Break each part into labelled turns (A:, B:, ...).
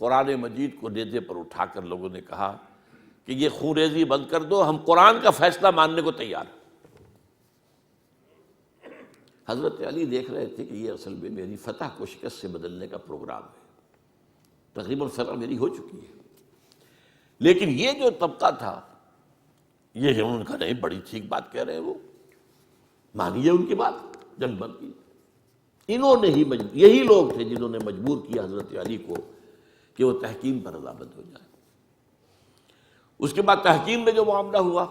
A: قرآن مجید کو نیزے پر اٹھا کر لوگوں نے کہا کہ یہ خون ریزی بند کر دو، ہم قرآن کا فیصلہ ماننے کو تیار ہیں۔ حضرت علی دیکھ رہے تھے کہ یہ اصل میں میری فتح کو شکست سے بدلنے کا پروگرام ہے، تقریباً فتح میری ہو چکی ہے، لیکن یہ جو طبقہ تھا یہ انہوں نے کہا نہیں، بڑی ٹھیک بات کہہ رہے ہیں وہ، مانیے ان کی بات، جنگ بند کی۔ انہوں نے ہی یہی لوگ تھے جنہوں نے مجبور کیا حضرت علی کو کہ وہ تحکیم پر رضامند ہو جائے۔ اس کے بعد تحکیم میں جو معاملہ ہوا،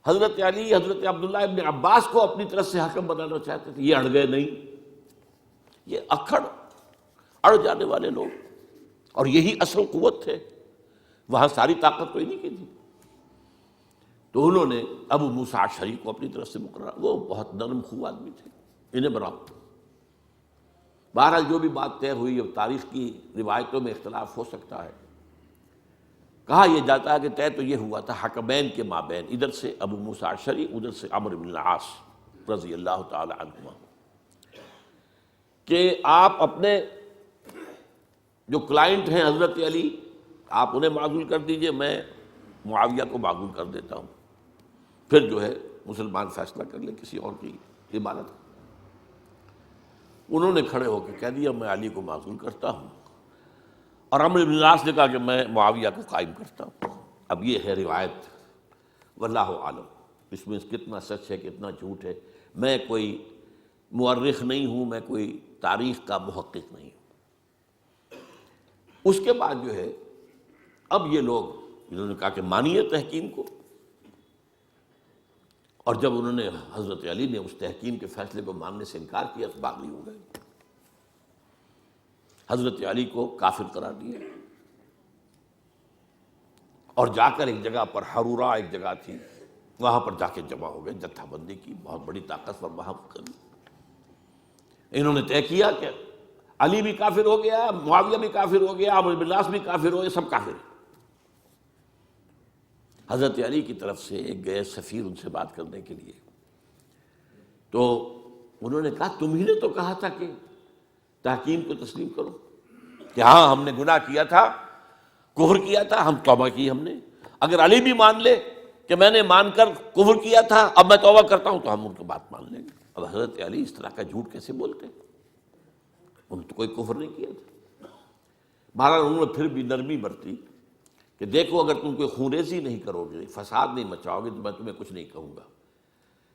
A: حضرت علی حضرت عبداللہ ابن عباس کو اپنی طرف سے حکم بنانا چاہتے تھے، یہ اڑ گئے نہیں، یہ اڑ جانے والے لوگ، اور یہی اصل قوت تھے، وہاں ساری طاقت کوئی نہیں کی تھی۔ تو انہوں نے ابو موسیٰ اشعری کو اپنی طرف سے مقرر، وہ بہت نرم خو آدمی تھے، انہیں بناؤ۔ بہرحال جو بھی بات طے ہوئی، اب تاریخ کی روایتوں میں اختلاف ہو سکتا ہے، کہا یہ جاتا ہے کہ طے تو یہ ہوا تھا حکمین کے مابین، ادھر سے ابو موسیٰ اشعری، ادھر سے عمرو بن العاص رضی اللہ تعالی عنہما، کہ آپ اپنے جو کلائنٹ ہیں حضرت علی، آپ انہیں معزول کر دیجئے، میں معاویہ کو معزول کر دیتا ہوں، پھر جو ہے مسلمان فیصلہ کر لیں کسی اور کی عبادت۔ انہوں نے کھڑے ہو کے کہہ دیا میں علی کو معزول کرتا ہوں، اور عمرو بن العاص نے کہا کہ میں معاویہ کو قائم کرتا ہوں۔ اب یہ ہے روایت، واللہ عالم، اس میں کتنا سچ ہے کتنا جھوٹ ہے، میں کوئی مورخ نہیں ہوں، میں کوئی تاریخ کا محقق نہیں ہوں۔ اس کے بعد جو ہے اب یہ لوگ انہوں نے کہا کہ مانیے تحکیم کو، اور جب انہوں نے حضرت علی نے اس تحکیم کے فیصلے کو ماننے سے انکار کیا تو باغی ہو گئے، حضرت علی کو کافر قرار دیا، اور جا کر ایک جگہ پر حرورہ ایک جگہ تھی، وہاں پر جا کے جمع ہو گئے، جتھا بندی کی، بہت بڑی طاقت پر وہاں کری۔ انہوں نے طے کیا کہ علی بھی کافر ہو گیا، معاویہ بھی کافر ہو گیا، عمرو بن العاص بھی کافر ہو گئے، سب کافر ہیں۔ حضرت علی کی طرف سے ایک گئے سفیر ان سے بات کرنے کے لیے، تو انہوں نے کہا تم ہی نے تو کہا تھا کہ تحکیم کو تسلیم کرو، کہ ہاں ہم نے گناہ کیا تھا، کفر کیا تھا، ہم توبہ کی ہم نے، اگر علی بھی مان لے کہ میں نے مان کر کفر کیا تھا اب میں توبہ کرتا ہوں تو ہم ان کی بات مان لیں گے۔ اب حضرت علی اس طرح کا جھوٹ کیسے بولتے، انہوں نے تو کوئی کفر نہیں کیا تھا۔ بہرحال انہوں نے پھر بھی نرمی برتی کہ دیکھو اگر تم کوئی خون ریزی نہیں کرو گے، فساد نہیں مچاؤ گے تو میں تمہیں کچھ نہیں کہوں گا،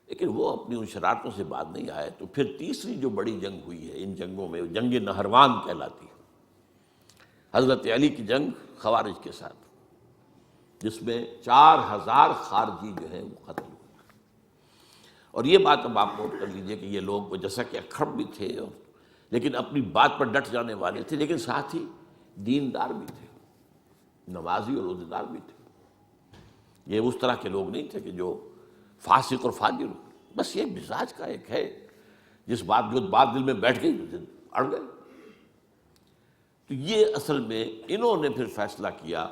A: لیکن وہ اپنی ان شرارتوں سے بعد نہیں آئے۔ تو پھر تیسری جو بڑی جنگ ہوئی ہے ان جنگوں میں، جنگ نہروان کہلاتی ہے، حضرت علی کی جنگ خوارج کے ساتھ، جس میں 4000 خارجی جو ہیں وہ قتل ہوئے۔ اور یہ بات اب آپ نوٹ کر لیجئے کہ یہ لوگ جیسا کہ اکھڑ بھی تھے لیکن اپنی بات پر ڈٹ جانے والے تھے، لیکن ساتھ ہی دیندار بھی تھے، نمازی اور روزہ دار بھی تھے۔ یہ اس طرح کے لوگ نہیں تھے کہ جو فاسق اور فاجر ہو، بس یہ مزاج کا ایک ہے، جو بات دل میں بیٹھ گئی اڑ گئے۔ تو یہ اصل میں انہوں نے پھر فیصلہ کیا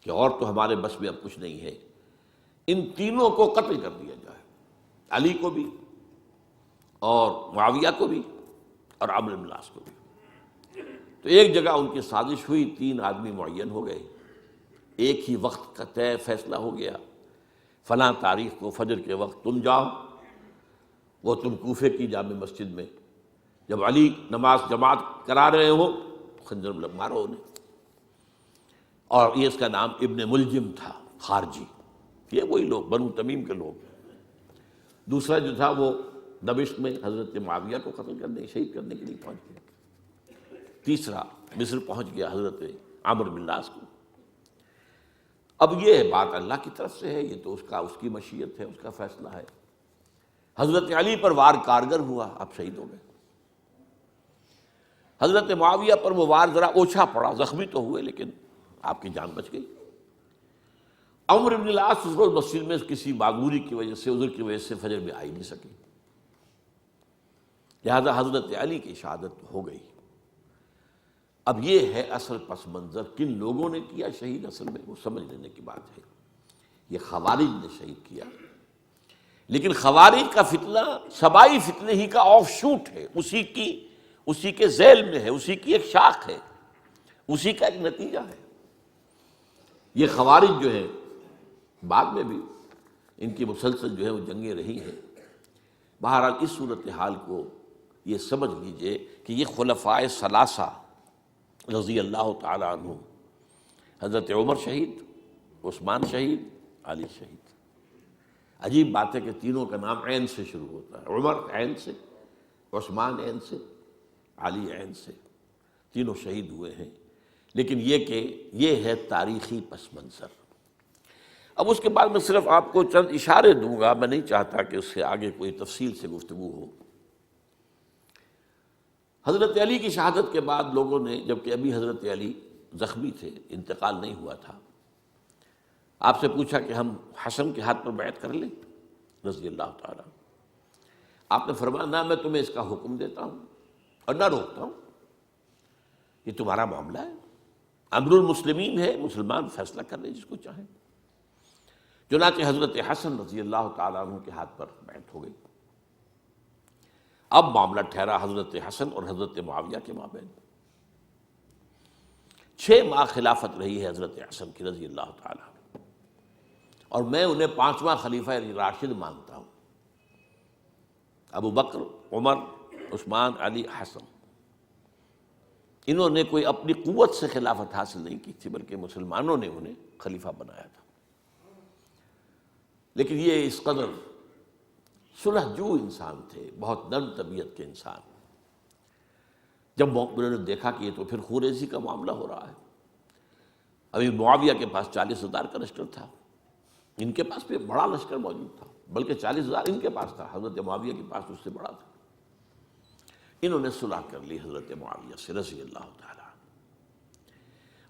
A: کہ اور تو ہمارے بس میں اب کچھ نہیں ہے، ان تینوں کو قتل کر دیا جائے، علی کو بھی اور معاویہ کو بھی اور عمرو بن العاص کو بھی۔ تو ایک جگہ ان کی سازش ہوئی، 3 آدمی معین ہو گئے، ایک ہی وقت کا طے فیصلہ ہو گیا، فلاں تاریخ کو فجر کے وقت تم جاؤ، وہ تم کوفے کی جامع مسجد میں، جب علی نماز جماعت کرا رہے ہو خنجر مارو انہیں۔ اور یہ اس کا نام ابن ملجم تھا، خارجی، یہ وہی لوگ بنو تمیم کے لوگ۔ دوسرا جو تھا وہ دمشق میں حضرت معاویہ کو قتل کرنے شہید کرنے کے لیے پہنچ گیا۔ تیسرا مصر پہنچ گیا حضرت عمرو بن العاص کو۔ اب یہ بات اللہ کی طرف سے ہے، یہ تو اس کی مشیت ہے، اس کا فیصلہ ہے۔ حضرت علی پر وار کارگر ہوا، اب شہید ہو گئے۔ حضرت معاویہ پر وہ وار ذرا اوچھا پڑا، زخمی تو ہوئے لیکن آپ کی جان بچ گئی۔ عمرو بن العاص اس روز مسجد میں کسی معذوری کی وجہ سے، عذر کی وجہ سے فجر میں آئی نہیں سکی، لہذا حضرت علی کی شہادت ہو گئی۔ اب یہ ہے اصل پس منظر، کن لوگوں نے کیا شہید، اصل میں وہ سمجھ لینے کی بات ہے۔ یہ خوارج نے شہید کیا، لیکن خوارج کا فتنہ سبائی فتنے ہی کا آف شوٹ ہے، اسی کے ذیل میں ہے، اسی کی ایک شاخ ہے۔ اسی کا ایک نتیجہ ہے۔ یہ خوارج جو ہے بعد میں بھی ان کی مسلسل جو ہے وہ جنگیں رہی ہیں۔ بہرحال اس صورتحال کو یہ سمجھ لیجئے کہ یہ خلفائے ثلاثہ رضی اللہ تعالی عنہ، حضرت عمر شہید، عثمان شہید، علی شہید۔ عجیب بات ہے کہ تینوں کا نام عین سے شروع ہوتا ہے، عمر عین سے، عثمان عین سے، علی عین سے، تینوں شہید ہوئے ہیں۔ لیکن یہ کہ یہ ہے تاریخی پس منظر۔ اب اس کے بعد میں صرف آپ کو چند اشارے دوں گا، میں نہیں چاہتا کہ اس سے آگے کوئی تفصیل سے گفتگو ہو۔ حضرت علی کی شہادت کے بعد لوگوں نے، جبکہ ابھی حضرت علی زخمی تھے، انتقال نہیں ہوا تھا، آپ سے پوچھا کہ ہم حسن کے ہاتھ پر بیعت کر لیں رضی اللہ تعالیٰ۔ آپ نے فرمایا نہ میں تمہیں اس کا حکم دیتا ہوں اور نہ روکتا ہوں، یہ تمہارا معاملہ ہے، امر المسلمین ہے، مسلمان فیصلہ کر لیں جس کو چاہیں۔ چنانچہ حضرت حسن رضی اللہ تعالیٰ عنہ کے ہاتھ پر بیعت ہو گئی۔ اب معاملہ ٹھہرا حضرت حسن اور حضرت معاویہ کے مابین۔ 6 ماہ خلافت رہی ہے حضرت حسن کی رضی اللہ تعالیٰ عنہ، اور میں انہیں 5واں خلیفہ راشد مانتا ہوں۔ ابو بکر، عمر، عثمان، علی، حسن، انہوں نے کوئی اپنی قوت سے خلافت حاصل نہیں کی تھی، بلکہ مسلمانوں نے انہیں خلیفہ بنایا تھا۔ لیکن یہ اس قدر صلح جو انسان تھے، بہت نرم طبیعت کے انسان، جب انہوں نے دیکھا کہ یہ تو پھر خوریزی کا معاملہ ہو رہا ہے۔ ابھی معاویہ کے پاس 40,000 کا لشکر تھا، ان کے پاس بھی بڑا لشکر موجود تھا، بلکہ 40,000 ان کے پاس تھا، حضرت معاویہ کے پاس اس سے بڑا تھا۔ انہوں نے صلح کر لی حضرت معاویہ سے رضی اللہ تعالیٰ،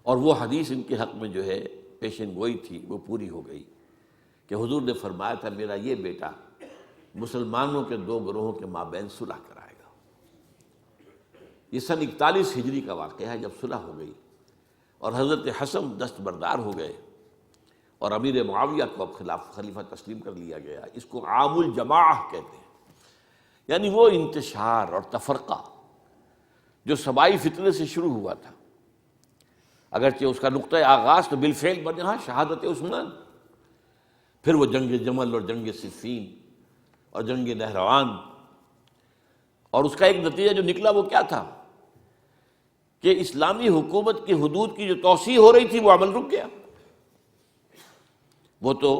A: اور وہ حدیث ان کے حق میں جو ہے پیشن گوئی تھی وہ پوری ہو گئی کہ حضور نے فرمایا تھا میرا یہ بیٹا مسلمانوں کے 2 گروہوں کے مابین صلح کرائے گا۔ یہ سن 41 ہجری کا واقعہ ہے، جب صلح ہو گئی اور حضرت حسن دستبردار ہو گئے اور امیر معاویہ کو اب خلیفہ تسلیم کر لیا گیا۔ اس کو عام الجماعہ کہتے ہیں، یعنی وہ انتشار اور تفرقہ جو سبائی فتنے سے شروع ہوا تھا، اگرچہ اس کا نقطہ آغاز تو بالفعل بنا شہادت عثمان، پھر وہ جنگ جمل اور جنگ صفین اور جنگ نہروان، اور اس کا ایک نتیجہ جو نکلا وہ کیا تھا کہ اسلامی حکومت کی حدود کی جو توسیع ہو رہی تھی وہ عمل رک گیا۔ وہ تو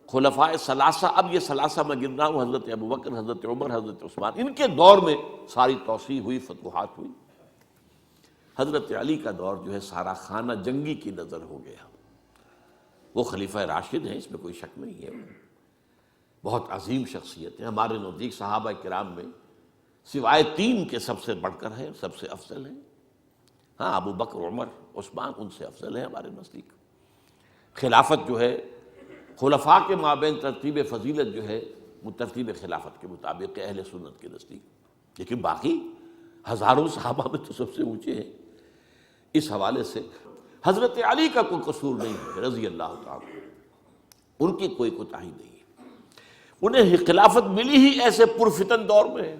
A: خلفائے ثلاثہ، اب یہ ثلاثہ میں گرنا ہوں، حضرت ابوبکر، حضرت عمر، حضرت عثمان، ان کے دور میں ساری توسیع ہوئی، فتوحات ہوئی۔ حضرت علی کا دور جو ہے سارا خانہ جنگی کی نظر ہو گیا۔ وہ خلیفہ راشد ہیں، اس میں کوئی شک نہیں ہے، بہت عظیم شخصیت ہے، ہمارے نزدیک صحابہ کرام میں سوائے 3 کے سب سے بڑھ کر ہیں، سب سے افضل ہیں۔ ہاں ابو بکر، عمر، عثمان ان سے افضل ہیں ہمارے نزدیک۔ خلافت جو ہے خلفاء کے مابین ترتیب فضیلت جو ہے وہ ترتیب خلافت کے مطابق ہے اہل سنت کے نزدیک، لیکن باقی ہزاروں صحابہ میں تو سب سے اونچے ہیں۔ اس حوالے سے حضرت علی کا کوئی قصور نہیں ہے رضی اللہ تعالیٰ، ان کی کوئی کوتاہی نہیں ہے، انہیں خلافت ملی ہی ایسے پرفتن دور میں ہے۔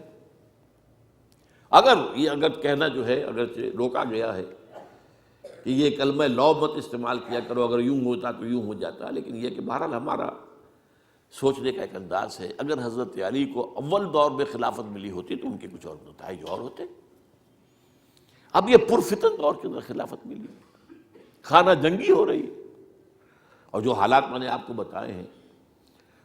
A: اگر کہنا جو ہے اگرچہ روکا گیا ہے کہ یہ کلمہ لو مت استعمال کیا کرو، اگر یوں ہوتا تو یوں ہو جاتا، لیکن یہ کہ بہرحال ہمارا سوچنے کا ایک انداز ہے، اگر حضرت علی کو اول دور میں خلافت ملی ہوتی تو ان کے کچھ اور نتائج اور ہوتے۔ اب یہ پرفتن دور کے اندر خلافت ملی، خانہ جنگی ہو رہی ہے، اور جو حالات میں نے آپ کو بتائے ہیں،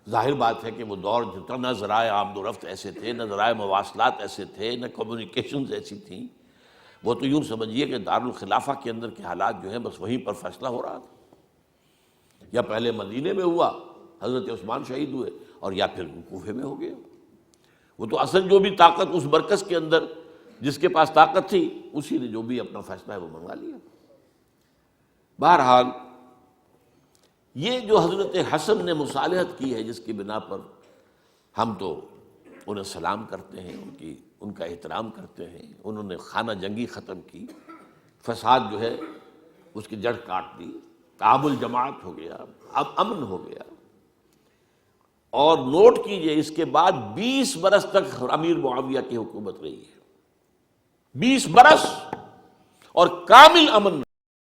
A: ظاہر بات ہے کہ وہ دور جتنا نہ ذرائع آمد و رفت ایسے تھے، نہ ذرائع مواصلات ایسے تھے، نہ کمیونیکیشنز ایسی تھیں، وہ تو یوں سمجھیے کہ دارالخلافہ کے اندر کے حالات جو ہیں بس وہیں پر فیصلہ ہو رہا تھا، یا پہلے مدینے میں ہوا، حضرت عثمان شہید ہوئے، اور یا پھر کوفے میں ہو گیا۔ وہ تو اصل جو بھی طاقت اس مرکز کے اندر جس کے پاس طاقت تھی اسی نے جو بھی اپنا فیصلہ ہے وہ منگوا لیا۔ بہرحال یہ جو حضرت حسن نے مصالحت کی ہے جس کی بنا پر ہم تو انہیں سلام کرتے ہیں، ان کا احترام کرتے ہیں، انہوں نے خانہ جنگی ختم کی، فساد جو ہے اس کی جڑ کاٹ دی، تعامل جماعت ہو گیا، اب امن ہو گیا۔ اور نوٹ کیجئے اس کے بعد 20 برس تک امیر معاویہ کی حکومت رہی ہے، 20 برس، اور کامل امن